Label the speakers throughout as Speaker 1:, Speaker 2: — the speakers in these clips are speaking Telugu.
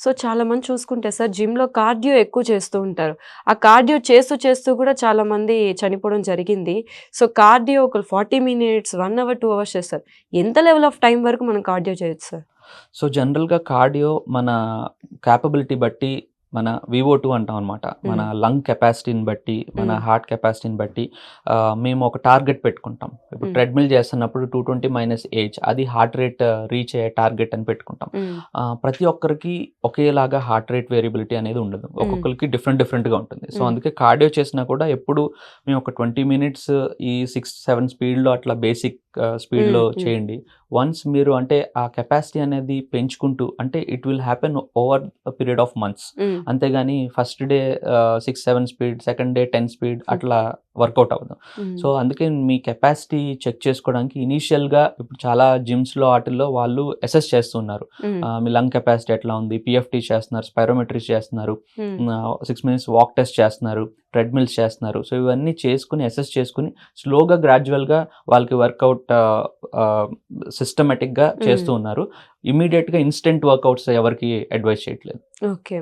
Speaker 1: సో చాలామంది చూసుకుంటే సార్ జిమ్‌లో కార్డియో ఎక్కువ చేస్తూ ఉంటారు. ఆ కార్డియో చేస్తూ చేస్తూ కూడా చాలామంది చనిపోవడం జరిగింది. సో కార్డియో ఒక 40 మినిట్స్, 1 అవర్, 2 అవర్స్ చేస్తారు. ఎంత లెవెల్ ఆఫ్ టైమ్ వరకు మనం కార్డియో చేయొచ్చు సార్?
Speaker 2: సో జనరల్‌గా కార్డియో మన కేపబిలిటీ బట్టి, మన వీఓ2 అంటాం అనమాట. మన
Speaker 1: హ్మ్.
Speaker 2: లంగ్ కెపాసిటీని బట్టి, మన
Speaker 1: హ్మ్.
Speaker 2: హార్ట్ కెపాసిటీని బట్టి మేము ఒక టార్గెట్ పెట్టుకుంటాం. ఇప్పుడు
Speaker 1: హ్మ్.
Speaker 2: ట్రెడ్‌మిల్ చేస్తున్నప్పుడు 220 - ఏజ్ అది హార్ట్ రేట్ రీచ్ అయ్యే టార్గెట్ అని పెట్టుకుంటాం.
Speaker 1: హ్మ్.
Speaker 2: ప్రతి ఒక్కరికి ఒకేలాగా హార్ట్ రేట్ వేరియబిలిటీ అనేది ఉండదు.
Speaker 1: హ్మ్.
Speaker 2: ఒక్కొక్కరికి డిఫరెంట్‌గా ఉంటుంది. సో
Speaker 1: హ్మ్.
Speaker 2: అందుకే కార్డియో చేసినా కూడా ఎప్పుడు మేము ఒక 20 మినిట్స్ ఈ 6, 7 స్పీడ్‌లో అట్లా బేసిక్
Speaker 1: హ్మ్.
Speaker 2: స్పీడ్‌లో
Speaker 1: హ్మ్.
Speaker 2: చేయండి. వన్స్ మీరు అంటే ఆ కెపాసిటీ అనేది పెంచుకుంటూ అంటే it will happen over a period of months.
Speaker 1: హ్మ్.
Speaker 2: అంతేగాని first day 6, 7 speed, second day 10 speed
Speaker 1: హ్మ్.
Speaker 2: అట్లా వర్కౌట్ అవ్వదు.
Speaker 1: హ్మ్.
Speaker 2: సో అందుకే మీ కెపాసిటీ చెక్ చేసుకోవడానికి ఇనీషియల్‌గా ఇప్పుడు చాలా జిమ్స్‌లో ఆటిల్లో వాళ్ళు అసెస్ చేస్తున్నారు.
Speaker 1: హ్మ్.
Speaker 2: మీ లంగ్ కెపాసిటీ ఎట్లా ఉంది? పీఎఫ్టీ చేస్తున్నారు, స్పైరోమెట్రీ చేస్తున్నారు,
Speaker 1: హ్మ్.
Speaker 2: 6 మినిట్స్ వాక్ టెస్ట్ చేస్తున్నారు, ట్రెడ్‌మిల్స్ చేస్తున్నారు. సో ఇవన్నీ చేసుకొని అసెస్ చేసుకొని స్లోగా గ్రాడ్యువల్‌గా వాళ్ళకి వర్కౌట్ ఆహ్, సిస్టమాటిక్‌గా
Speaker 1: హ్మ్.
Speaker 2: చేస్తూ ఉన్నారు. ఇమ్మీడియేట్‌గా ఇన్‌స్టంట్ వర్కౌట్స్ ఎవరికీ అడ్వైస్ చేయట్లేదు.
Speaker 1: ఓకే.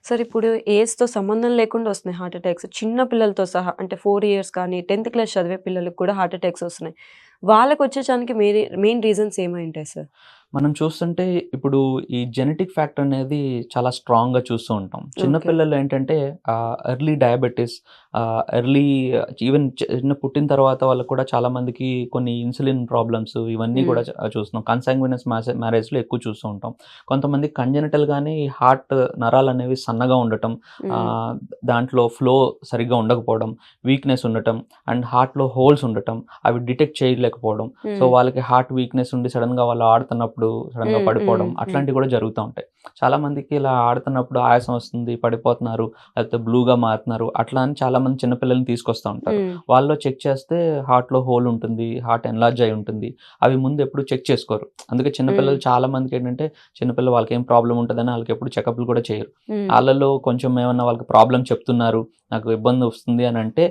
Speaker 1: సార్ ఇప్పుడు ఏజ్‌తో సంబంధం లేకుండా వస్తున్నాయి హార్ట్ అటాక్స్. చిన్న పిల్లలతో సహా అంటే 4 ఇయర్స్ కానీ 10థ్ క్లాస్ చదివే పిల్లలకి కూడా హార్ట్ అటాక్స్ వస్తున్నాయి. వాళ్ళకొచ్చేచానికి మెయిన్ రీజన్స్ ఏమైంటాయి సార్?
Speaker 2: మనం చూస్తుంటే ఇప్పుడు ఈ జెనెటిక్ ఫ్యాక్టర్ అనేది చాలా స్ట్రాంగ్‌గా చూస్తూ ఉంటాం. చిన్న
Speaker 1: ఓకే.
Speaker 2: పిల్లలు ఏంటంటే ఎర్లీ డయాబెటిస్, ఎర్లీ ఈవెన్ చిన్న పుట్టిన తర్వాత వాళ్ళకి కూడా చాలా మందికి కొన్ని ఇన్సులిన్ ప్రాబ్లమ్స్ ఇవన్నీ
Speaker 1: హ్మ్.
Speaker 2: కూడా చూస్తున్నాం. కన్సాంగ్వినస్ మ్యారేజ్‌లో ఎక్కువ చూస్తూ ఉంటాం. కొంతమంది కంజనిటల్‌గానే ఈ హార్ట్ నరాలనేవి సన్నగా ఉండటం,
Speaker 1: హ్మ్.
Speaker 2: ఆహ్, దాంట్లో ఫ్లో సరిగ్గా ఉండకపోవడం, వీక్‌నెస్ ఉండటం అండ్ హార్ట్‌లో హోల్స్ ఉండటం, అవి డిటెక్ట్ చేయలేకపోవడం. సో,
Speaker 1: హ్మ్.
Speaker 2: వాళ్ళకి హార్ట్ వీక్‌నెస్ ఉండి సడెన్‌గా వాళ్ళు ఆడుతున్నప్పుడు సడెన్‌గా
Speaker 1: హ్మ్.
Speaker 2: పడిపోవడం
Speaker 1: హ్మ్. హ్మ్.
Speaker 2: అట్లాంటివి కూడా జరుగుతా ఉంటాయి. చాలామందికి ఇలా ఆడుతున్నప్పుడు ఆయాసం వస్తుంది, పడిపోతున్నారు, లేకపోతే బ్లూగా మారుతున్నారు. అట్లా అని చాలామంది చిన్న పిల్లల్ని తీసుకొస్తా ఉంటారు.
Speaker 1: హ్మ్.
Speaker 2: వాళ్ళలో చెక్ చేస్తే హార్ట్‌లో హోల్ ఉంటుంది, హార్ట్ ఎన్లార్జ్ అయ్యి ఉంటుంది. అవి ముందు ఎప్పుడు చెక్ చేసుకోరు. అందుకే చిన్న
Speaker 1: హ్మ్.
Speaker 2: పిల్లలు చాలా మందికేంటంటే చిన్నపిల్ల వాళ్ళకేం ప్రాబ్లమ్ ఉంటదని ఆళ్ళకెప్పుడు చెకప్‌లు కూడా చేయరు.
Speaker 1: హ్మ్.
Speaker 2: ఆళ్ళలో కొంచెం ఏమన్నా వాళ్ళకి ప్రాబ్లమ్ చెప్తున్నారు, నాకు ఇబ్బంది వస్తుంది అనంటే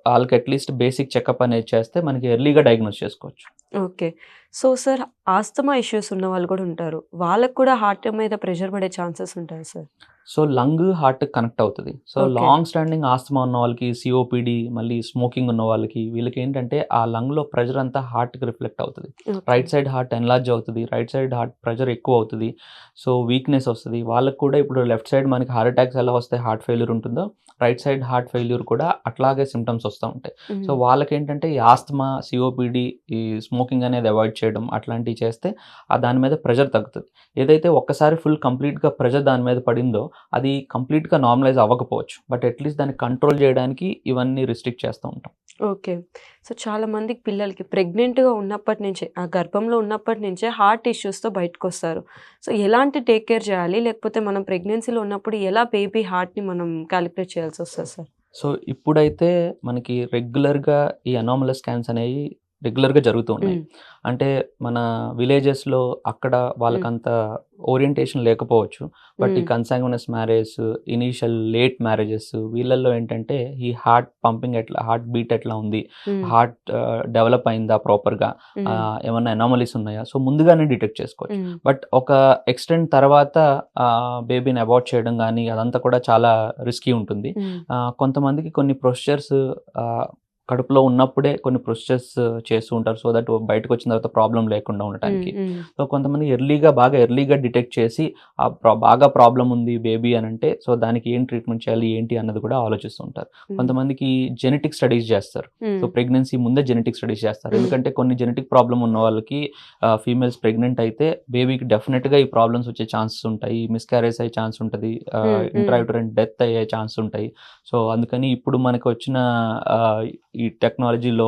Speaker 2: ఆళ్ళకి అట్‌లీస్ట్ బేసిక్ చెకప్ అనేది చేస్తే మనకి ఎర్లీగా డయాగ్నోస్ చేసుకోవచ్చు.
Speaker 1: Okay. So, sir asthma issues ఉన్నవాళ్ళు కూడా ఉంటారు. వాళ్ళకి కూడా హార్ట్ మీద ప్రెషర్ పడే ఛాన్సెస్ ఉంటాయా సార్?
Speaker 2: సో, లంగ్ హార్ట్‌కి కనెక్ట్ అవుతది. So,
Speaker 1: okay.
Speaker 2: Long standing asthma ఉన్న వాళ్ళకి, సీఓపీడీ, మళ్ళీ స్మోకింగ్ ఉన్న వాళ్ళకి, వీళ్ళకేంటంటే ఆ లంగ్‌లో ప్రెషర్ అంతా హార్ట్‌కి రిఫ్లెక్ట్ అవుతది.
Speaker 1: Okay.
Speaker 2: Right side heart enlarge అవుతది. రైట్ సైడ్ హార్ట్ ప్రెషర్ ఎక్కువ అవుతది. సో, వీక్‌నెస్ వస్తది. వాళ్ళకి కూడా ఇప్పుడు లెఫ్ట్ సైడ్ మనకి హార్ట్ అటాక్స్ ఎలా వస్తాయి, హార్ట్ ఫెయిల్యూర్ ఉంటుందో, రైట్ సైడ్ హార్ట్ ఫెయిల్యూర్ కూడా అట్లాగే సింప్టమ్స్ వస్తా ఉంటాయి. సో,
Speaker 1: హ్మ్.
Speaker 2: వాళ్ళకేంటంటే ఈ ఆస్తమా, సీఓపీడీ, ఈ స్మోకింగ్ అనేది అవాయిడ్ చేయడం అట్లాంటివి చేస్తే దాని మీద ప్రెషర్ తగ్గుతది. ఏదైతే ఒక్కసారి కంప్లీట్‌గా ప్రెషర్ దాని మీద పడిందో అది కంప్లీట్‌గా నార్మలైజ్ అవ్వకపోవచ్చు. బట్ అట్‌లీస్ట్ దాన్ని కంట్రోల్ జేయడానికి ఇవన్నీ రిస్ట్రిక్ట్ చేస్తూ ఉంటాం.
Speaker 1: ఓకే. సో, చాలా మందికి పిల్లలకి ప్రెగ్నెంట్‌గా ఉన్నప్పటి నుంచే, ఆ గర్భంలో ఉన్నప్పటి నుంచే హార్ట్ ఇష్యూస్‌తో బయటకొస్తారు. సో, ఎలాంటి టేక్ కేర్ చేయాలి? లేకపోతే మనం ప్రెగ్నెన్సీలో ఉన్నప్పుడు ఎలా బేబీ హార్ట్‌ని మనం కాలిక్యులేట్ చేయాల్సొస్తది సార్?
Speaker 2: సో, ఇప్పుడైతే మనకి రెగ్యులర్‌గా ఈ అనామలస్ స్కాన్స్ అనేవి రెగ్యులర్‌గా జరుగుతూ ఉన్నాయి.
Speaker 1: హ్మ్.
Speaker 2: అంటే మన విలేజెస్‌లో అక్కడ
Speaker 1: హ్మ్.
Speaker 2: వాళ్ళకంత ఓరియంటేషన్ లేకపోవచ్చు. బట్ ఈ
Speaker 1: హ్మ్.
Speaker 2: కన్సాంగ్యునస్ మ్యారేజ్, ఇనీషియల్ లేట్ మ్యారేజెస్ వీళ్ళల్లో ఏంటంటే ఈ హార్ట్ పంపింగ్ ఎట్లా, హార్ట్ బీట్ ఎట్లా ఉంది,
Speaker 1: హ్మ్.
Speaker 2: హార్ట్ డెవలప్ అయిందా ప్రాపర్‌గా,
Speaker 1: హ్మ్.
Speaker 2: ఏమన్నా అనామలీస్ ఉన్నాయా? సో, ముందుగానే డిటెక్ట్ చేసుకోవచ్చు.
Speaker 1: హ్మ్.
Speaker 2: బట్ ఒక ఎక్స్‌టెంట్ తర్వాత బేబీని అబార్ట్ చేయడం గానీ అదంతా కూడా చాలా రిస్కీ ఉంటుంది.
Speaker 1: హ్మ్.
Speaker 2: కొంతమందికి కొన్ని ప్రొసీజర్స్ ఆహ్, కడుపులో ఉన్నప్పుడే కొన్ని ప్రొసీజర్స్ చేస్తూ ఉంటారు. సో దట్ బయటకొచ్చిన తర్వాత ప్రాబ్లమ్ లేకుండా
Speaker 1: హ్మ్.
Speaker 2: ఉండటానికి.
Speaker 1: హ్మ్.
Speaker 2: సో కొంతమంది బాగా ఎర్లీగా డిటెక్ట్ చేసి బాగా ప్రాబ్లమ్ ఉంది బేబీ అనంటే సో దానికి ఏం ట్రీట్మెంట్ చేయాలి, ఏంటి అన్నది కూడా ఆలోచిస్తూ ఉంటారు.
Speaker 1: హ్మ్.
Speaker 2: కొంతమందికి జెనెటిక్ స్టడీస్ చేస్తారు. సో
Speaker 1: హ్మ్.
Speaker 2: ప్రెగ్నెన్సీ ముందే జెనెటిక్ స్టడీస్ చేస్తారు.
Speaker 1: హ్మ్.
Speaker 2: ఎందుకంటే కొన్ని జెనెటిక్ ప్రాబ్లమ్ ఉన్న వాళ్ళకి ఫీమేల్స్ ప్రెగ్నెంట్ అయితే బేబీకి డెఫినిట్‌గా ఈ ప్రాబ్లమ్స్ వచ్చే ఛాన్సెస్ ఉంటాయి. మిస్‌క్యారేజ్ అయ్యే ఛాన్స్ ఉంటది.
Speaker 1: హ్మ్. హ్మ్.
Speaker 2: ఇంట్రాయూటరైన్ డెత్ అయ్యే ఛాన్స్ ఉంటాయి. సో, అందుకని ఇప్పుడు మనకొచ్చిన ఆహ్, ఈ టెక్నాలజీలో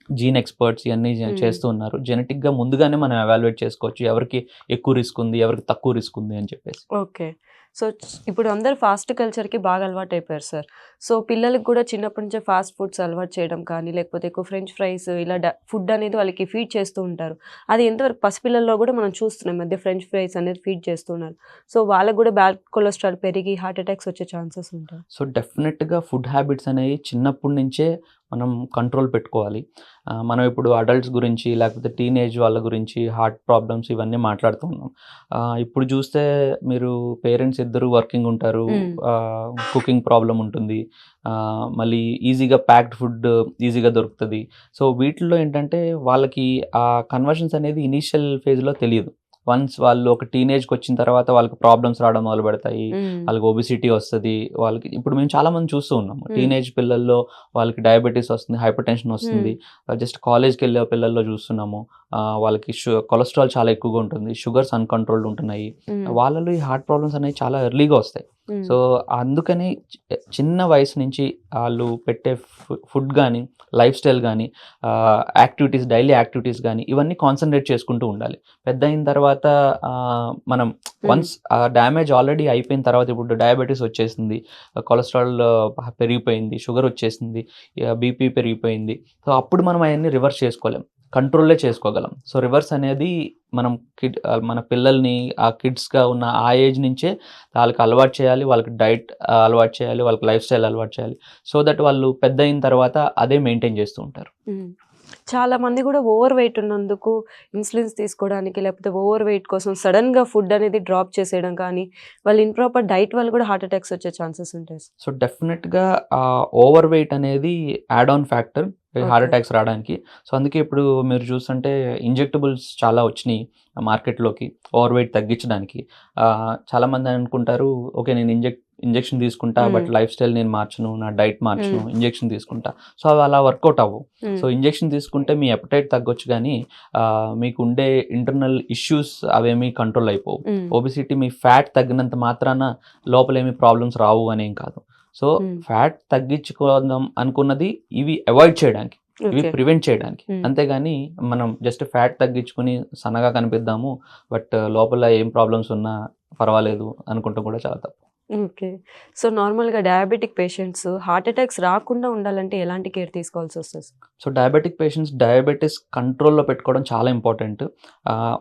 Speaker 2: జీన్ ఎక్స్‌పర్ట్స్ ఇయన్నీ
Speaker 1: హ్మ్.
Speaker 2: చేస్తూ ఉన్నారు. జెనెటిక్‌గా ముందుగానే మనం ఎవాల్యుయేట్ చేసుకోవచ్చు. ఎవరికి ఎక్కువ రిస్క్ ఉంది, ఎవరికి తక్కువ రిస్క్ ఉంది అని చెప్పేసి.
Speaker 1: ఓకే. సో, ఇప్పుడు అందరూ ఫాస్ట్ కల్చర్‌కి బాగా అలవాటయిపోయారు సార్. సో, పిల్లలకి కూడా చిన్నప్పటి నుంచే ఫాస్ట్ ఫుడ్స్ అలవాటు చేయడం కానీ, లేకపోతే ఎక్కువ ఫ్రెంచ్ ఫ్రైస్ ఇలా ఫుడ్ అనేది వాళ్ళకి ఫీడ్ చేస్తూ ఉంటారు. అది ఎంతవరకు పసిపిల్లల్లో గూడా మనం చూస్తున్నాం. ఈ మధ్య ఫ్రెంచ్ ఫ్రైస్ అనేది ఫీడ్ చేస్తున్నారు. సో, వాళ్ళకి గూడా బ్యాడ్ కొలెస్ట్రాల్ పెరిగి హార్ట్ అటాక్స్ వచ్చే ఛాన్సెస్ ఉంటాయి.
Speaker 2: సో, డెఫినిట్‌గా ఫుడ్ హ్యాబిట్స్ అనేవి చిన్నప్పటి నుంచే మనం కంట్రోల్ పెట్టుకోవాలి. మనం ఇప్పుడు అడల్ట్స్ గురించి లేకపోతే టీనేజ్ వాళ్ళ గురించి హార్ట్ ప్రాబ్లమ్స్ ఇవన్నీ మాట్లాడుతున్నాం. ఇప్పుడు చూస్తే మీరు పేరెంట్స్ ఇద్దరు వర్కింగ్ ఉంటారు.
Speaker 1: హ్మ్.
Speaker 2: కుకింగ్ ప్రాబ్లమ్ ఉంటుంది. మళ్ళీ ఈజీగా ప్యాక్డ్ ఫుడ్ ఈజీగా దొరుకుతది. సో వీటిల్లో ఏంటంటే వాళ్ళకి ఆ కన్వర్షన్స్ అనేది ఇనీషియల్ ఫేజ్‌లో తెలీదు. వన్స్ వాళ్ళు ఒక టీనేజ్‌కి వచ్చిన తర్వాత వాళ్ళకి ప్రాబ్లమ్స్ రావడం మొదలుపెడతాయి.
Speaker 1: హ్మ్.
Speaker 2: వాళ్ళకి ఒబెసిటీ వస్తది. వాళ్ళకి ఇప్పుడు మేము చాలామంది చూస్తూ ఉన్నాము.
Speaker 1: హ్మ్.
Speaker 2: టీనేజ్ పిల్లల్లో వాళ్ళకి డయాబెటిస్ వస్తుంది, హైపర్ టెన్షన్
Speaker 1: హ్మ్.
Speaker 2: వస్తుంది. జస్ట్ కాలేజ్‌కెళ్ళే పిల్లల్లో చూస్తున్నాము. వాళ్ళకి కొలెస్ట్రాల్ చాలా ఎక్కువగా ఉంటుంది. షుగర్స్ అన్‌కంట్రోల్డ్ ఉంటున్నాయి.
Speaker 1: హ్మ్.
Speaker 2: వాళ్ళలో ఈ హార్ట్ ప్రాబ్లమ్స్ అనేవి చాలా ఎర్లీగా వస్తాయి.
Speaker 1: హ్మ్.
Speaker 2: సో అందుకని చిన్న వయసు నుంచి ఆళ్ళు పెట్టే ఫుడ్ గానీ, లైఫ్ స్టైల్ గానీ, యాక్టివిటీస్ డైలీ యాక్టివిటీస్ గానీ ఇవన్నీ కాన్సంట్రేట్ చేసుకుంటూ ఉండాలి. పెద్దయిన తర్వాత మనం
Speaker 1: హ్మ్.
Speaker 2: వన్స్ ఆ డ్యామేజ్ ఆల్రెడీ అయిపోయిన తర్వాత ఇప్పుడు డయాబెటిస్ వచ్చేసింది, కొలెస్ట్రాల్ పెరిగిపోయింది, షుగర్ వచ్చేసింది, బీపీ పెరిగిపోయింది. సో అప్పుడు మనం అయన్నీ రివర్స్ చేసుకోలేం. కంట్రోలే చేసుకోగలం. సో రివర్స్ అనేది మనం మన పిల్లల్ని కిడ్స్‌గా ఉన్న ఆ ఏజ్ నుంచే వాళ్ళకి అలవాటు చేయాలి. వాళ్ళకి డైట్ అలవాటు చేయాలి. వాళ్ళకి లైఫ్ స్టైల్ అలవాటు చేయాలి. సో దట్ వాళ్ళు పెద్దయిన తర్వాత అదే మెయింటైన్ చేస్తూ ఉంటారు.
Speaker 1: హ్మ్. చాలా మంది గూడా ఓవర్ వెయిట్ ఉన్నందుకు ఇన్సులిన్స్ తీసుకోవడానికి, లేకపోతే ఓవర్ వెయిట్ కోసం సడెన్‌గా ఫుడ్ అనేది డ్రాప్ చేసేయడం కానీ, వాళ్ళు ఇంప్రాపర్ డైట్ వల్ల కూడా హార్ట్ అటాక్స్ వచ్చే ఛాన్సెస్ ఉంటాయి.
Speaker 2: సో డెఫినిట్‌గా ఓవర్ వెయిట్ అనేది add on factor heart
Speaker 1: okay.
Speaker 2: Attacks రావడానికి. సో అందుకే ఇప్పుడు మీరు చూస్తుంటే ఇంజెక్టబుల్స్ చాలా వచ్చినియి మార్కెట్‌లోకి ఓవర్ వెయిట్ తగ్గించడానికి. చాలామంది అనుకుంటారు, ఓకే నేను ఇంజెక్షన్ తీసుకుంటా, బట్
Speaker 1: హ్మ్.
Speaker 2: లైఫ్ స్టైల్ నేను మార్చను, నా డైట్ మార్చను,
Speaker 1: హ్మ్.
Speaker 2: ఇంజెక్షన్ తీసుకుంటా. సో అవి అలా వర్కౌట్ అవ్వవు.
Speaker 1: హ్మ్.
Speaker 2: సో ఇంజెక్షన్ తీసుకుంటే మీ అపెటైట్ తగ్గొచ్చు గానీ మీకుండే ఇంటర్నల్ ఇష్యూస్ అవేమీ కంట్రోల్ అయిపోవు.
Speaker 1: హ్మ్.
Speaker 2: ఒబెసిటీ మీ ఫ్యాట్ తగ్గినంత మాత్రాన లోపలేమి ప్రాబ్లమ్స్ రావు అనేం కాదు. సో
Speaker 1: హ్మ్.
Speaker 2: ఫ్యాట్ తగ్గించుకుందాం అనుకున్నది ఇవి అవాయిడ్ చేయడానికి, ఇవి
Speaker 1: ఓకే.
Speaker 2: ప్రివెంట్ చేయడానికి.
Speaker 1: హ్మ్.
Speaker 2: అంతేగాని మనం జస్ట్ ఫ్యాట్ తగ్గించుకొని సన్నగా కనిపిద్దాము, బట్ లోపల ఏం ప్రాబ్లమ్స్ ఉన్నా పర్వాలేదు అనుకుంటం కూడా చాలా తప్పు.
Speaker 1: ఓకే. సో, నార్మల్‌గా డయాబెటిక్ పేషెంట్స్ హార్ట్ అటాక్స్ రాకుండా ఉండాలంటే ఎలాంటి కేర్ తీసుకోవాల్సొస్తది?
Speaker 2: సో డయాబెటిక్ పేషెంట్స్ డయాబెటిస్ కంట్రోల్‌లో పెట్టుకోవడం చాలా ఇంపార్టెంట్.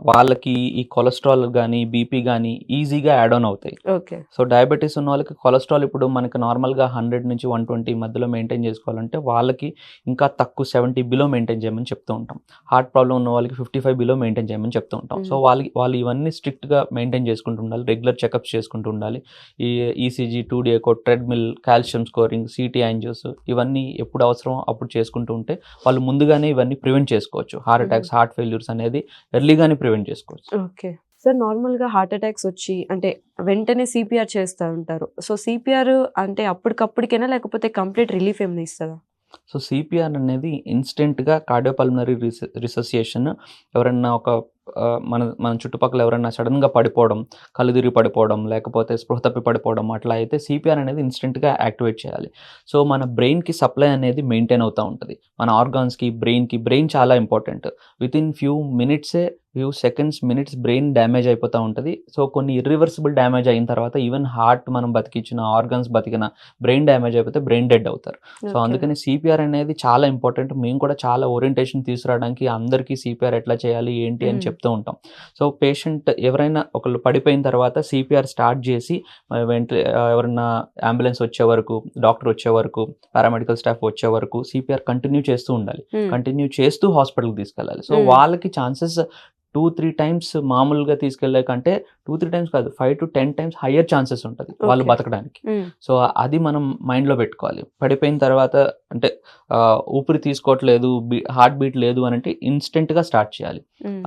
Speaker 2: వాళ్ళకి ఈ కొలెస్ట్రాల్ గానీ, బీపీ గానీ ఈజీగా యాడ్ ఆన్ అవుతాయి.
Speaker 1: ఓకే.
Speaker 2: సో డయాబెటిస్ ఉన్న వాళ్ళకి కొలెస్ట్రాల్ ఇప్పుడు మనకి నార్మల్‌గా 100-120 మధ్యలో మెయింటైన్ చేసుకోవాలంటే వాళ్ళకి ఇంకా తక్కువ 70 బిలో మెయింటైన్ చేయమని చెప్తూ ఉంటాం. హార్ట్ ప్రాబ్లమ్ ఉన్న వాళ్ళకి 55 బిలో మెయింటైన్ చేయమని చెప్తూ ఉంటాం. సో
Speaker 1: హ్మ్.
Speaker 2: వాళ్ళు ఇవన్నీ స్ట్రిక్ట్‌గా మెయింటైన్ చేసుకుంటూ ఉండాలి. రెగ్యులర్ చెకప్స్ చేసుకుంటూ ఉండాలి. ఈ ECG, 2D echo, treadmill, calcium scoring, CT angios ఇవన్నీ ఎప్పుడు అవసరమో అప్పుడు చేసుకుంటూ ఉంటే వాళ్ళు ముందుగానే ఇవన్నీ ప్రివెంట్ చేసుకోవచ్చు. హార్ట్
Speaker 1: హుహు.
Speaker 2: అటాక్స్, హార్ట్ ఫెయిల్యూర్స్ అనేది ఎర్లీగానే ప్రివెంట్ చేసుకోవచ్చు.
Speaker 1: ఓకే. సార్, నార్మల్‌గా హార్ట్ అటాక్స్ వచ్చి అంటే వెంటనే సీపీఆర్ చేస్తా ఉంటారు. సో, సీపీఆర్ అంటే అప్పటికప్పటికేనా, లేకపోతే కంప్లీట్ రిలీఫ్ ఏమైనా ఇస్తదా?
Speaker 2: సో సీపీఆర్ అనేది ఇన్‌స్టంట్‌గా కార్డియోపల్మనరీ రిససియేషన్. ఎవరన్నా ఒక మన మన చుట్టుపక్కల ఎవరైనా సడెన్‌గా పడిపోవడం, కళ్ళు తిరిగి పడిపోవడం, లేకపోతే స్పృహ తప్పి పడిపోవడం అట్లా అయితే సీపీఆర్ అనేది ఇన్‌స్టంట్‌గా యాక్టివేట్ చేయాలి. సో మన బ్రెయిన్‌కి సప్లై అనేది మెయింటైన్ అవుతా ఉంటది. మన ఆర్గాన్స్‌కి, బ్రెయిన్ చాలా important. Within few seconds, minutes brain damage అయిపోతా ఉంటది. సో కొన్ని ఇర్రివర్సిబుల్ డ్యామేజ్ అయిన తర్వాత ఈవెన్ హార్ట్ మనం బతికించిన, ఆర్గాన్స్ బతికిన, బ్రెయిన్ డ్యామేజ్ అయిపోతే బ్రెయిన్ డెడ్ అవుతారు. So
Speaker 1: okay.
Speaker 2: అందుకని సీపీఆర్ అనేది చాలా ఇంపార్టెంట్. మేము కూడా చాలా ఓరియంటేషన్ తీసుకురావడానికి అందరికీ సీపీఆర్ ఎట్లా చేయాలి, ఏంటి అని
Speaker 1: హ్మ్.
Speaker 2: చెప్తూ ఉంటాం. సో పేషెంట్ ఎవరైనా ఒకళ్ళు పడిపోయిన తర్వాత సీపీఆర్ స్టార్ట్ చేసి ఎవరన్నా అంబులెన్స్ వచ్చే వరకు, డాక్టర్ వచ్చే వరకు, పారామెడికల్ స్టాఫ్ వచ్చే వరకు సీపీఆర్ కంటిన్యూ చేస్తూ ఉండాలి.
Speaker 1: హ్మ్.
Speaker 2: కంటిన్యూ చేస్తూ హాస్పిటల్‌కి తీసుకెళ్ళాలి. సో
Speaker 1: హ్మ్.
Speaker 2: వాళ్ళకి ఛాన్సెస్ 2-3 టైమ్స్ మామూలుగా తీసుకెళ్ళే కంటే 2-3 టైమ్స్ కాదు, 5-10 టైమ్స్ హయ్యర్ ఛాన్సెస్ ఉంటది వాళ్ళు
Speaker 1: ఓకే.
Speaker 2: బతకడానికి.
Speaker 1: హ్మ్.
Speaker 2: సో అది మనం మైండ్‌లో పెట్టుకోవాలి. పడిపోయిన తర్వాత అంటే ఊపిరి తీసుకోవట్లేదు, హార్ట్ బీట్ లేదు అనంటే ఇన్‌స్టంట్‌గా స్టార్ట్ చేయాలి.
Speaker 1: హ్మ్.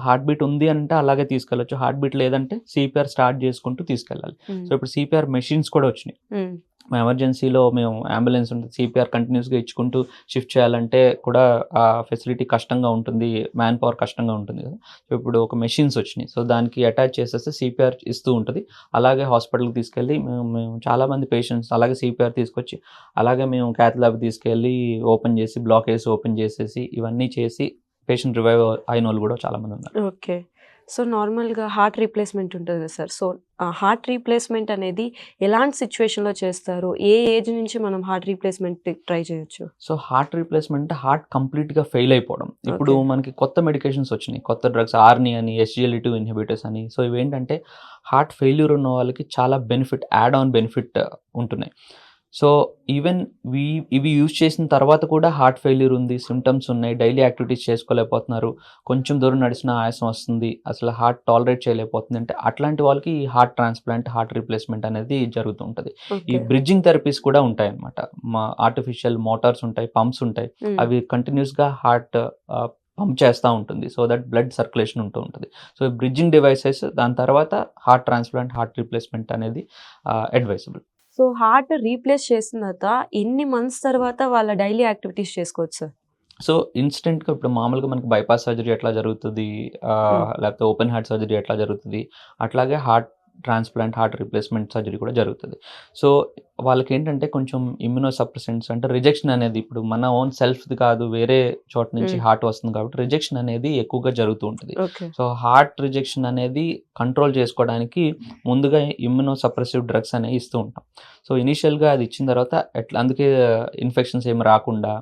Speaker 2: హార్ట్ బీట్ ఉంది అనంటే అలాగే తీసుకెళ్ళొచ్చు. హార్ట్ బీట్ లేదంటే సీపీఆర్ స్టార్ట్ చేసుకుంటూ తీసుకెళ్ళాలి.
Speaker 1: హ్మ్.
Speaker 2: సో ఇప్పుడు సీపీఆర్ మెషిన్స్ కూడా వచ్చినాయి.
Speaker 1: హ్మ్.
Speaker 2: ఎమర్జెన్సీలో మేము అంబులెన్స్ ఉంటుంది, సీపీఆర్ కంటిన్యూస్‌గా ఇచ్చుకుంటూ షిఫ్ట్ చేయాలంటే కూడా ఆ ఫెసిలిటీ కష్టంగా ఉంటుంది. మ్యాన్ పవర్ కష్టంగా ఉంటుంది కదా! సో ఇప్పుడు ఒక మెషిన్స్ వచ్చినాయి. సో దానికి అటాచ్ చేసేస్తే సీపీఆర్ ఇస్తూ ఉంటది. అలాగే హాస్పిటల్‌కి తీసుకెళ్ళి మేము మేము చాలామంది పేషెంట్స్ అలాగే సీపీఆర్ తీసుకొచ్చి అలాగే మేము క్యాత్ ల్యాబ్ తీసుకెళ్ళి ఓపెన్ చేసి, బ్లాకేజ్ ఓపెన్ చేసేసి ఇవన్నీ చేసి పేషెంట్ రివైవ్ అయినోళ్ళు కూడా చాలామంది ఉన్నారు.
Speaker 1: ఓకే. సో, నార్మల్‌గా హార్ట్ రీప్లేస్‌మెంట్ ఉంటది కదా సార్! సో, ఆ హార్ట్ రీప్లేస్‌మెంట్ అనేది ఎలాంటి సిట్యుయేషన్‌లో చేస్తారు? ఏ ఏజ్ నుంచి మనం హార్ట్ రీప్లేస్‌మెంట్‌కి ట్రై చేయొచ్చు?
Speaker 2: సో హార్ట్ రీప్లేస్‌మెంట్ అంటే హార్ట్ కంప్లీట్‌గా ఫెయిల్ అయిపోవడం. ఇప్పుడు
Speaker 1: ఓకే.
Speaker 2: మనకి కొత్త మెడికేషన్స్ వచ్చినాయి. కొత్త డ్రగ్స్ ఆర్ని అని, ఎస్‌జిఎల్టీ2 ఇన్హిబిటర్స్ అని. సో ఇవేంటంటే హార్ట్ ఫెయిల్యూర్ ఉన్న వాళ్ళకి చాలా బెనిఫిట్, యాడ్ ఆన్ బెనిఫిట్ ఉంటున్నాయి. సో ఈవెన్ ఇవి యూజ్ చేసిన తర్వాత కూడా హార్ట్ ఫెయిల్యూర్ ఉంది, సిమ్టమ్స్ ఉన్నాయి, డైలీ యాక్టివిటీస్ చేసుకోలేకపోతున్నారు, కొంచెం దూరం నడిచిన ఆయాసం వస్తుంది, అసలు హార్ట్ టాలరేట్ చేయలేకపోతుంది అంటే అట్లాంటి వాళ్ళకి ఈ హార్ట్ ట్రాన్స్ప్లాంట్, హార్ట్ రీప్లేస్మెంట్ అనేది జరుగుతూ ఉంటుంది. ఈ
Speaker 1: ఓకే.
Speaker 2: బ్రిడ్జింగ్ థెరపీస్ కూడా ఉంటాయన్నమాట. మా ఆర్టిఫిషియల్ మోటార్స్ ఉంటాయి, పంప్స్ ఉంటాయి. అవి కంటిన్యూస్గా హార్ట్ పంప్ చేస్తూ ఉంటుంది. సో దట్ బ్లడ్ సర్క్యులేషన్ ఉంటూ ఉంటుంది. సో బ్రిడ్జింగ్ డివైసెస్, దాని తర్వాత హార్ట్ ట్రాన్స్ప్లాంట్, హార్ట్ రీప్లేస్మెంట్ అనేది అడ్వైజబుల్.
Speaker 1: సో హార్ట్ రీప్లేస్ చేసిన తర్వాత ఎన్ని మంత్స్ తర్వాత వాళ్ళ డైలీ యాక్టివిటీస్ చేసుకోవచ్చు సార్?
Speaker 2: సో ఇన్స్టెంట్గా ఇప్పుడు మామూలుగా మనకి బైపాస్ సర్జరీ ఎట్లా జరుగుతుంది, లేకపోతే ఓపెన్ హార్ట్ సర్జరీ ఎట్లా జరుగుతుంది, అట్లాగే heart transplant, heart replacement surgery కూడా జరుగుతుంది. సో వాళ్ళకి ఏంటంటే కొంచెం ఇమ్యూనో సప్రెసెంట్స్ అంటే రిజెక్షన్ అనేది ఇప్పుడు మన ఓన్ సెల్ఫ్ది కాదు, వేరే చోట నుంచి హార్ట్ వస్తుంది కాబట్టి రిజెక్షన్ అనేది ఎక్కువగా జరుగుతూ ఉంటుంది.
Speaker 1: ఓకే.
Speaker 2: సో హార్ట్ రిజెక్షన్ అనేది కంట్రోల్ చేసుకోవడానికి ముందుగా ఇమ్యూనో సప్రెసివ్ డ్రగ్స్ అనేవి ఇస్తూ ఉంటాం. సో ఇనీషియల్గా అది ఇచ్చిన తర్వాత అందుకే ఇన్ఫెక్షన్స్ ఏమి రాకుండా,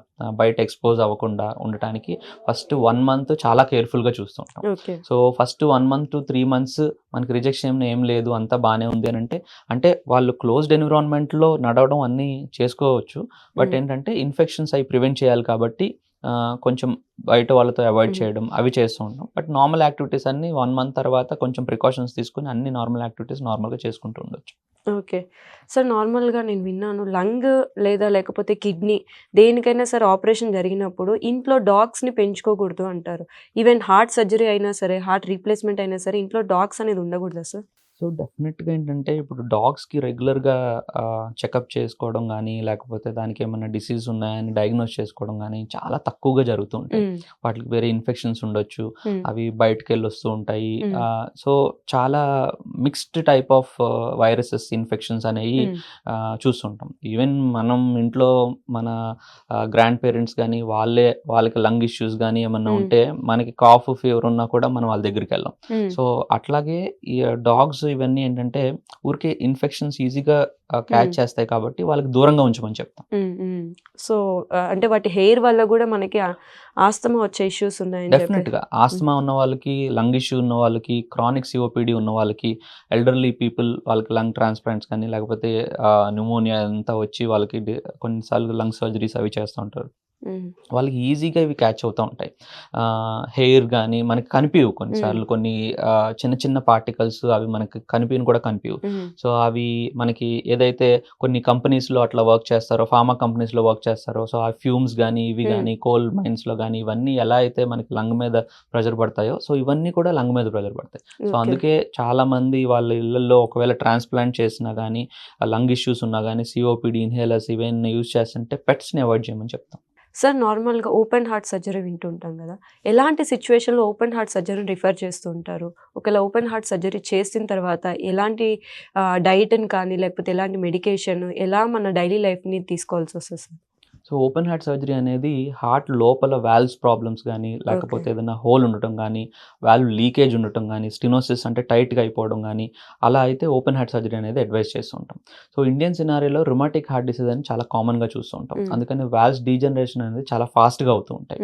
Speaker 2: బయట ఎక్స్పోజ్ అవ్వకుండా ఉండటానికి ఫస్ట్ 1 month చాలా కేర్ఫుల్గా చూస్తుంటాం.
Speaker 1: Okay.
Speaker 2: So first 1 month to 3 months మనకి రిజెక్షన్ ఏం లేదు, అంతా బాగానే ఉంది అని అంటే వాళ్ళు క్లోజ్డ్ ఎన్విరాన్మెంట్లో నడవడం అన్నీ చేసుకోవచ్చు. బట్ ఏంటంటే ఇన్ఫెక్షన్స్ అవి ప్రివెంట్ చేయాలి కాబట్టి కొంచెం బయట వాళ్ళతో అవాయిడ్ చేయడం అవి చేస్తూ ఉంటాం. బట్ నార్మల్ యాక్టివిటీస్ అన్నీ 1 month తర్వాత కొంచెం ప్రికాషన్స్ తీసుకుని అన్ని నార్మల్ యాక్టివిటీస్ నార్మల్గా చేసుకుంటూ ఉండొచ్చు.
Speaker 1: ఓకే. సార్ నార్మల్‌గా నేను విన్నాను లంగ్ లేకపోతే కిడ్నీ దేనికైనా సరే ఆపరేషన్ జరిగినప్పుడు ఇంట్లో డాగ్స్‌ని పెంచుకోకూడదు అంటారు. ఈవెన్ హార్ట్ సర్జరీ అయినా సరే, హార్ట్ రీప్లేస్మెంట్ అయినా సరే ఇంట్లో డాగ్స్ అనేది ఉండకూడదా సార్?
Speaker 2: సో డెఫినెట్గా ఏంటంటే ఇప్పుడు డాగ్స్కి రెగ్యులర్గా చెకప్ చేసుకోవడం కానీ, లేకపోతే దానికి ఏమైనా డిసీజ్ ఉన్నాయని డయాగ్నోస్ చేసుకోవడం కానీ చాలా తక్కువగా జరుగుతూ ఉంటాయి. వాటికి వేరే ఇన్ఫెక్షన్స్ ఉండొచ్చు, అవి బయటకు వెళ్ళి వస్తూ ఉంటాయి. సో చాలా mixed type of viruses, infections అనేవి చూస్తుంటాం. ఈవెన్ మనం ఇంట్లో మన గ్రాండ్ పేరెంట్స్ కానీ వాళ్ళకి లంగ్ ఇష్యూస్ కానీ ఏమన్నా ఉంటే, మనకి కాఫ్, ఫీవర్ ఉన్నా కూడా మనం వాళ్ళ దగ్గరికి వెళ్ళాం. సో అట్లాగే ఈ డాగ్స్ ఇవన్నీ ఏంటంటే ఊరికే ఇన్ఫెక్షన్స్ ఈజీగా క్యాచ్ చేస్తాయి కాబట్టి వాళ్ళకి దూరంగా ఉంచమని చెప్తాం.
Speaker 1: సో అంటే వాటి హెయిర్ వల్ల కూడా మనకి ఆస్తమా వచ్చే ఇష్యూస్ ఉన్నాయి.
Speaker 2: డెఫినెట్గా ఆస్తమా ఉన్న వాళ్ళకి, లంగ్ ఇష్యూ ఉన్న వాళ్ళకి, క్రానిక్ సిఓపిడి ఉన్న వాళ్ళకి, ఎల్డర్లీ పీపుల్ వాళ్ళకి లంగ్ ట్రాన్స్ప్లాంట్స్ కానీ లేకపోతే న్యూమోనియా అంతా వచ్చి వాళ్ళకి కొన్నిసార్లు లంగ్ సర్జరీస్ అవి చేస్తూ ఉంటారు. వాళ్ళకి ఈజీగా ఇవి క్యాచ్ అవుతూ ఉంటాయి. హెయిర్ కానీ మనకి కనిపించవు కొన్నిసార్లు, కొన్ని చిన్న చిన్న పార్టికల్స్ అవి మనకి కూడా కనిపించవు. సో అవి మనకి ఏదైతే కొన్ని కంపెనీస్లో అట్లా వర్క్ చేస్తారో, ఫార్మా కంపెనీస్లో వర్క్ చేస్తారో, సో ఆ ఫ్యూమ్స్ కానీ ఇవి కానీ కోల్ మైన్స్లో కానీ ఇవన్నీ ఎలా అయితే మనకి లంగ్ మీద ప్రెజర్ పడతాయో, సో ఇవన్నీ కూడా లంగ్ మీద ప్రెజర్ పడతాయి. సో అందుకే చాలామంది వాళ్ళ ఇళ్ళల్లో ఒకవేళ ట్రాన్స్ప్లాంట్ చేసినా కానీ, లంగ్ ఇష్యూస్ ఉన్నా కానీ, సిఓపిడి ఇన్హేలర్స్ ఇవన్నీ యూజ్ చేస్తుంటే పెట్స్ని అవాయిడ్ చేయమని చెప్తాం.
Speaker 1: సార్ నార్మల్‌గా ఓపెన్ హార్ట్ సర్జరీ వింటుంటాం కదా! ఎలాంటి సిట్యుయేషన్‌లో ఓపెన్ హార్ట్ సర్జరీని రిఫర్ చేస్తూ ఉంటారు? ఒకవేళ ఓపెన్ హార్ట్ సర్జరీ చేసిన తర్వాత ఎలాంటి డైట్‌ని కానీ లేకపోతే ఎలాంటి మెడికేషన్ ఎలా మన డైలీ లైఫ్‌ని తీసుకోవాల్సి వస్తది sir?
Speaker 2: So open heart surgery అనేది హార్ట్ లోపల వాల్వ్స్ ప్రాబ్లమ్స్ కానీ, లేకపోతే ఏదైనా హోల్ ఉండటం కానీ, వాల్వ్ లీకేజ్ ఉండటం కానీ, స్టినోసిస్ అంటే టైట్గా అయిపోవడం కానీ, అలా అయితే ఓపెన్ హార్ట్ సర్జరీ అనేది అడ్వైస్ చేస్తూ ఉంటాం. సో ఇండియన్ సినారియోలో రుమాటిక్ హార్ట్ డిసీజ్ అని చాలా కామన్గా చూస్తూ ఉంటాం. అందుకని వాల్వ్స్ డీజనరేషన్ అనేది చాలా ఫాస్ట్గా అవుతూ ఉంటాయి.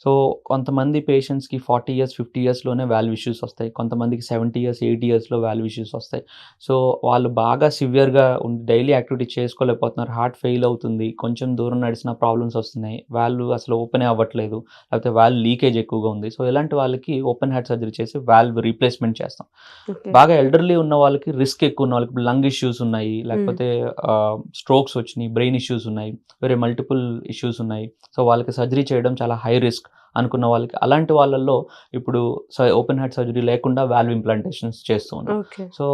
Speaker 2: సో కొంతమంది పేషెంట్స్కి 40 years 50 yearsలోనే వాల్వ్ ఇష్యూస్ వస్తాయి, కొంతమందికి 70 years 80 yearsలో వాల్వ్ ఇష్యూస్ వస్తాయి. సో వాళ్ళు బాగా సివియర్గా ఉండి డైలీ యాక్టివిటీ చేసుకోలేకపోతున్నారు, హార్ట్ ఫెయిల్ అవుతుంది, కొంచెం దూరం నడిచిన ప్రాబ్లమ్స్ వస్తున్నాయి, వాల్వ్ అసలు ఓపెన్ అవ్వట్లేదు, లేకపోతే వాల్వ్ లీకేజ్ ఎక్కువగా ఉంది. సో ఇలాంటి వాళ్ళకి ఓపెన్ హార్ట్ సర్జరీ చేసి వాల్వ్ రీప్లేస్మెంట్ చేస్తాం. బాగా ఎల్డర్లీ ఉన్న వాళ్ళకి, రిస్క్ ఎక్కువ ఉన్న వాళ్ళకి, లంగ్ ఇష్యూస్ ఉన్నాయి, లేకపోతే స్ట్రోక్స్ వచ్చినాయి, బ్రెయిన్ ఇష్యూస్ ఉన్నాయి, వేరే మల్టిపుల్ ఇష్యూస్ ఉన్నాయి, సో వాళ్ళకి సర్జరీ చేయడం చాలా హై రిస్క్ అనుకున్న వాళ్ళకి, అలాంటి వాళ్ళల్లో ఇప్పుడు ఓపెన్ హార్ట్ సర్జరీ లేకుండా వాల్వ్ ఇంప్లాంటేషన్స్ చేస్తూ ఉన్నాం. సో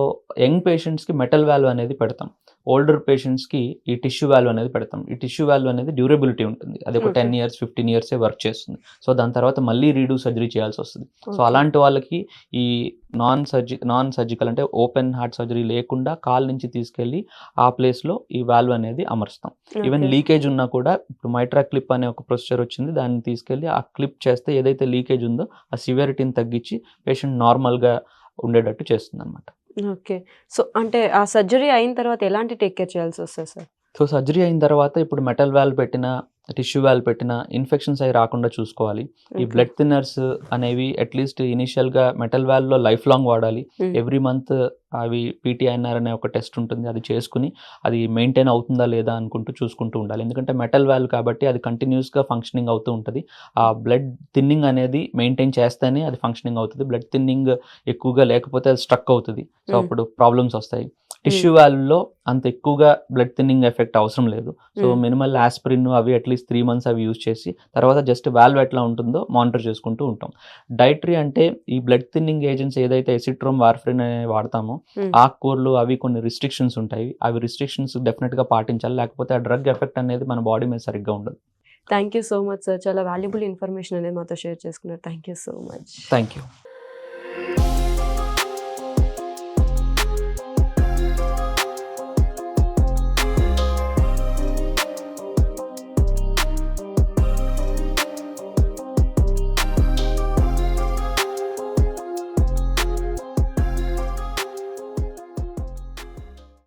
Speaker 2: యంగ్ పేషెంట్స్కి మెటల్ వాల్వ్ అనేది పెడతాం, ఓల్డర్ పేషెంట్స్కి ఈ టిష్యూ వాల్వ్ అనేది పెడతాం. ఈ టిష్యూ వాల్వ్ అనేది డ్యూరబిలిటీ ఉంటుంది, అది ఒక 10 years 15 years వర్క్ చేస్తుంది. సో దాని తర్వాత మళ్ళీ రీడూ సర్జరీ చేయాల్సి వస్తుంది. సో అలాంటి వాళ్ళకి ఈ నాన్ సర్జికల్ అంటే ఓపెన్ హార్ట్ సర్జరీ లేకుండా కాల్ నుంచి తీసుకెళ్ళి ఆ ప్లేస్లో ఈ వాల్వ్ అనేది అమరుస్తాం. ఈవెన్ లీకేజ్ ఉన్నా కూడా ఇప్పుడు మైట్రా క్లిప్ అనే ఒక ప్రొసీజర్ వచ్చింది, దాన్ని తీసుకెళ్ళి ఆ క్లిప్ చేస్తే ఏదైతే లీకేజ్ ఉందో ఆ సివియారిటీని తగ్గించి పేషెంట్ నార్మల్గా ఉండేటట్టు చేస్తుంది అనమాట.
Speaker 1: ఓకే. సో అంటే ఆ సర్జరీ అయిన తర్వాత ఎలాంటి టేక్ కేర్ చేయాల్సి వస్తుంది సార్?
Speaker 2: సో సర్జరీ అయిన తర్వాత ఇప్పుడు మెటల్ వాల్వ్ పెట్టినా టిష్యూ వాల్వ్ పెట్టినా ఇన్ఫెక్షన్స్ అవి రాకుండా చూసుకోవాలి. ఈ
Speaker 1: ఓకే.
Speaker 2: బ్లడ్ థిన్నర్స్ అనేవి అట్లీస్ట్ ఇనిషియల్గా మెటల్ వాల్వ్లో లైఫ్ లాంగ్ వాడాలి. ఎవ్రీ మంత్ అవి పీటీఐఎన్ఆర్ అనే ఒక టెస్ట్ ఉంటుంది, అది చేసుకుని అది మెయింటైన్ అవుతుందా లేదా అనుకుంటూ చూసుకుంటూ ఉండాలి. ఎందుకంటే మెటల్ వాల్వ్ కాబట్టి అది కంటిన్యూస్గా ఫంక్షనింగ్ అవుతూ ఉంటుంది. ఆ బ్లడ్ థిన్నింగ్ అనేది మెయింటైన్ చేస్తేనే అది ఫంక్షనింగ్ అవుతుంది. బ్లడ్ థిన్నింగ్ ఎక్కువగా లేకపోతే అది స్ట్రక్ అవుతుంది. సో అప్పుడు ప్రాబ్లమ్స్ వస్తాయి. టిష్యూ వాల్వ్లో అంత ఎక్కువగా బ్లడ్ థిన్నింగ్ ఎఫెక్ట్ అవసరం లేదు. సో మినిమల్ ఆస్పిరిన్ అవి అట్లీస్ట్ 3 months అవి యూజ్ చేసి తర్వాత జస్ట్ వాల్వ్ ఎట్లా ఉంటుందో మానిటర్ చేసుకుంటూ ఉంటాం. డైటరీ అంటే ఈ బ్లడ్ థిన్నింగ్ ఏజెంట్స్ ఏదైతే ఎసిట్రోమ్ వార్ఫరిన్ అనేవి వాడతామో ఆకుకూరలు అవి కొన్ని రిస్ట్రిక్షన్స్ ఉంటాయి. అవి రిస్ట్రిక్షన్స్ డెఫినెట్గా పాటించాలి, లేకపోతే ఆ డ్రగ్ ఎఫెక్ట్ అనేది మన బాడీ మీద సరిగ్గా ఉండదు.
Speaker 1: Thank you so much sir. చాలా వాల్యుబుల్ ఇన్ఫర్మేషన్ అనేది మాతో షేర్ చేసుకున్నారు. Thank you so much.
Speaker 2: Thank you.